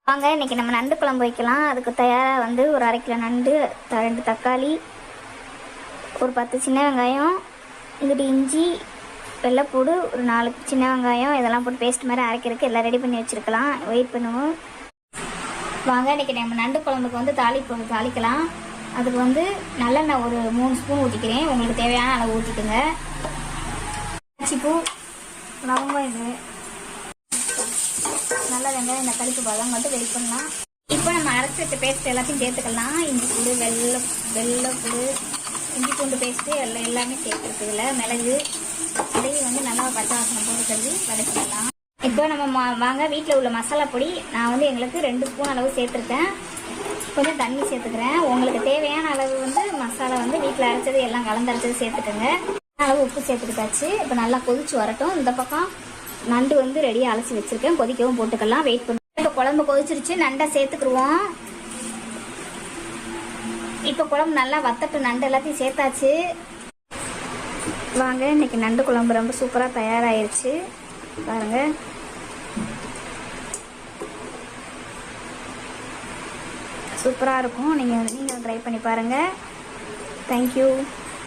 வாங்க இன்றைக்கி நம்ம நண்டு குழம்பு வைக்கலாம். அதுக்கு தயாராக வந்து ஒரு 1/2 கிலோ நண்டு, 2 தக்காளி, ஒரு 10 சின்ன வெங்காயம், இங்கிட்டு இஞ்சி, வெள்ளைப்பூடு, ஒரு 4 சின்ன வெங்காயம் இதெல்லாம் போட்டு பேஸ்ட் மாதிரி அரைக்கிறதுக்கு எல்லாம் ரெடி பண்ணி வச்சுருக்கலாம். வெயிட் பண்ணுவோம். வாங்க இன்றைக்கி நம்ம நண்டு குழம்புக்கு வந்து தாளிக்கலாம். அதுக்கு வந்து நல்லெண்ணெய் ஒரு 3 ஸ்பூன் ஊற்றிக்கிறேன். உங்களுக்கு தேவையான அளவு ஊற்றிக்குங்க. பூ, லவங்கம், இது நல்லா வெங்காயம் இந்த கழிப்பு பாதம் மட்டும் வெயிட் பண்ணலாம். இப்போ நம்ம அரைச்சி வச்ச பேஸ்ட் எல்லாத்தையும் சேர்த்துக்கலாம். இஞ்சி பூண்டு, வெள்ளைப்பூடு, இஞ்சி பூண்டு பேஸ்ட்டு எல்லாமே சேர்த்துருக்குதுல, மிளகு இதையும் வந்து நல்லா பச்சை வாசனை போட்டு வதக்கிடலாம். இப்போ நம்ம வாங்க வீட்டில் உள்ள மசாலா பொடி நான் வந்து எங்களுக்கு 2 ஸ்பூன் அளவு சேர்த்துருக்கேன். கொஞ்சம் தண்ணி சேர்த்துக்கிறேன். உங்களுக்கு தேவையான அளவு வந்து மசாலா வந்து வீட்டில் அரைச்சது எல்லாம் கலந்தரைச்சது சேர்த்துக்கோங்க. அளவு உப்பு சேர்த்துக்கிட்டாச்சு. இப்போ நல்லா கொதிச்சு வரட்டும். இந்த பக்கம் நண்டு வந்து ரெடியாக அலசி வச்சுருக்கேன். கொதிக்கவும் போட்டுக்கலாம். வெயிட் பண்ணி இப்போ குழம்பு கொதிச்சிருச்சு. நண்டை சேர்த்துக்குருவோம். இப்போ குழம்பு நல்லா வத்தட்டு. நண்டு எல்லாத்தையும் சேர்த்தாச்சு. வாங்க இன்னைக்கு நண்டு குழம்பு ரொம்ப சூப்பராக தயாராகிருச்சு. பாருங்க, சூப்பராக இருக்கும். நீங்கள் ட்ரை பண்ணி பாருங்கள். தேங்க்யூ.